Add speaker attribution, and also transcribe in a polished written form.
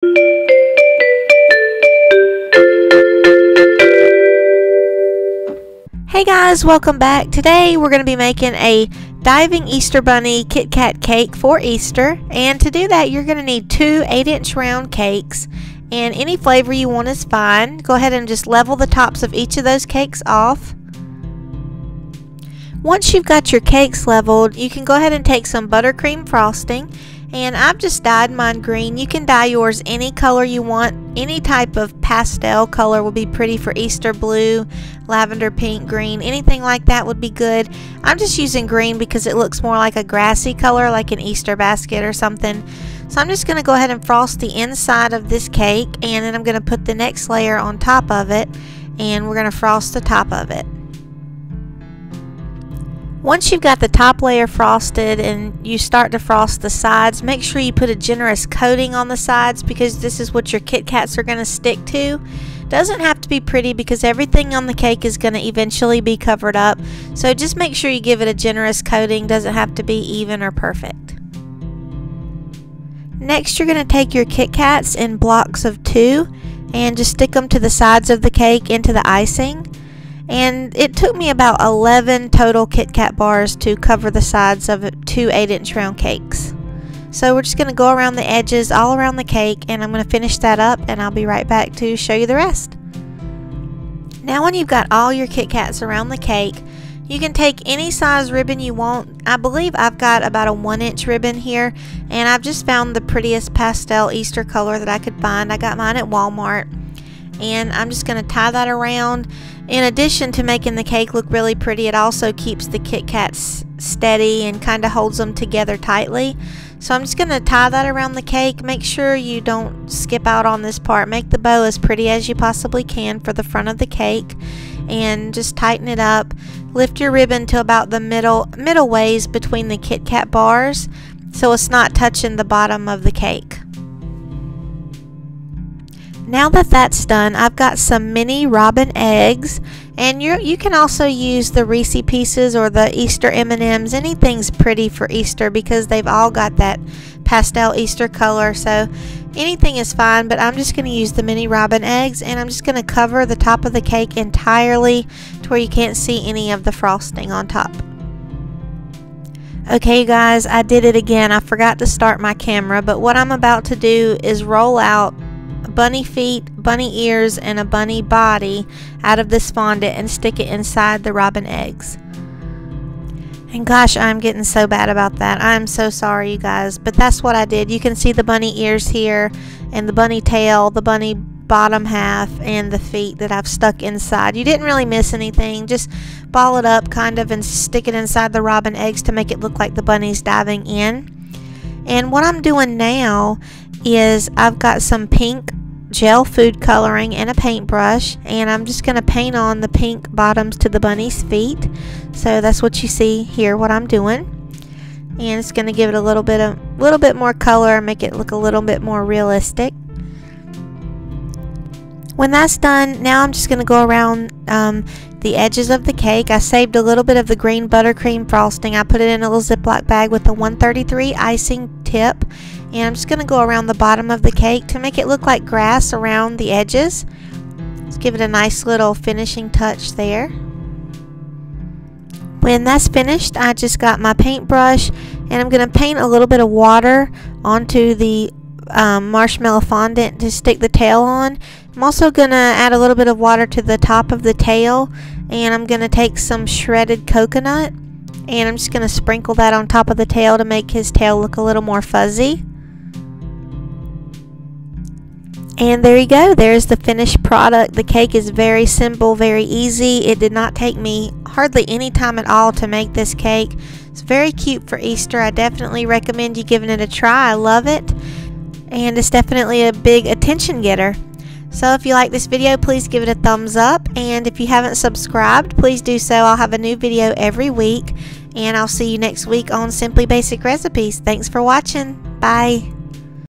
Speaker 1: Hey guys, welcome back. Today we're going to be making a diving Easter Bunny Kit Kat cake for Easter, and to do that you're going to need two 8-inch round cakes, and any flavor you want is fine. Go ahead and just level the tops of each of those cakes off. Once you've got your cakes leveled, you can go ahead and take some buttercream frosting, and I've just dyed mine green. You can dye yours any color you want. Any type of pastel color will be pretty for Easter: blue, lavender, pink, green, anything like that would be good. I'm just using green because it looks more like a grassy color, like an Easter basket or something. So I'm just going to go ahead and frost the inside of this cake, and then I'm going to put the next layer on top of it, and we're going to frost the top of it. Once you've got the top layer frosted and you start to frost the sides, make sure you put a generous coating on the sides because this is what your Kit Kats are going to stick to. Doesn't have to be pretty because everything on the cake is going to eventually be covered up. So just make sure you give it a generous coating. Doesn't have to be even or perfect. Next, you're going to take your Kit Kats in blocks of 2 and just stick them to the sides of the cake into the icing. And it took me about 11 total Kit Kat bars to cover the sides of 2 8-inch round cakes. So we're just going to go around the edges all around the cake, and I'm going to finish that up and I'll be right back to show you the rest. Now when you've got all your Kit Kats around the cake, you can take any size ribbon you want. I believe I've got about a 1-inch ribbon here, and I've just found the prettiest pastel Easter color that I could find. I got mine at Walmart, and I'm just going to tie that around. In addition to making the cake look really pretty, it also keeps the Kit Kats steady and kind of holds them together tightly. So I'm just going to tie that around the cake. Make sure you don't skip out on this part. Make the bow as pretty as you possibly can for the front of the cake, and just tighten it up. Lift your ribbon to about the middle ways between the Kit Kat bars so it's not touching the bottom of the cake. Now that that's done, I've got some mini robin eggs, and you can also use the Reese Pieces or the Easter M&Ms. Anything's pretty for Easter because they've all got that pastel Easter color, so anything is fine, but I'm just going to use the mini robin eggs, and I'm just going to cover the top of the cake entirely to where you can't see any of the frosting on top. Okay guys, I did it again. I forgot to start my camera, but what I'm about to do is roll out bunny feet, bunny ears, and a bunny body out of this fondant and stick it inside the robin eggs. And gosh, I'm getting so bad about that. I'm so sorry you guys, but that's what I did. You can see the bunny ears here, and the bunny tail, the bunny bottom half, and the feet that I've stuck inside. You didn't really miss anything. Just ball it up kind of and stick it inside the robin eggs to make it look like the bunny's diving in. And what I'm doing now is I've got some pink gel food coloring and a paintbrush, and I'm just going to paint on the pink bottoms to the bunny's feet. So that's what you see here, what I'm doing, and it's going to give it a little bit more color, make it look a little bit more realistic. When that's done, now I'm just going to go around the edges of the cake. I saved a little bit of the green buttercream frosting. I put it in a little Ziploc bag with a 133 icing tip, and I'm just going to go around the bottom of the cake to make it look like grass around the edges. Let's give it a nice little finishing touch there. When that's finished, I just got my paintbrush, and I'm going to paint a little bit of water onto the marshmallow fondant to stick the tail on. I'm also going to add a little bit of water to the top of the tail, and I'm going to take some shredded coconut, and I'm just going to sprinkle that on top of the tail to make his tail look a little more fuzzy. And there you go, there's the finished product. The cake is very simple, very easy. It did not take me hardly any time at all to make this cake. It's very cute for Easter. I definitely recommend you giving it a try. I love it, and it's definitely a big attention getter. So if you like this video, please give it a thumbs up, and if you haven't subscribed, please do so. I'll have a new video every week, and I'll see you next week on Simply Basic Recipes. Thanks for watching. Bye.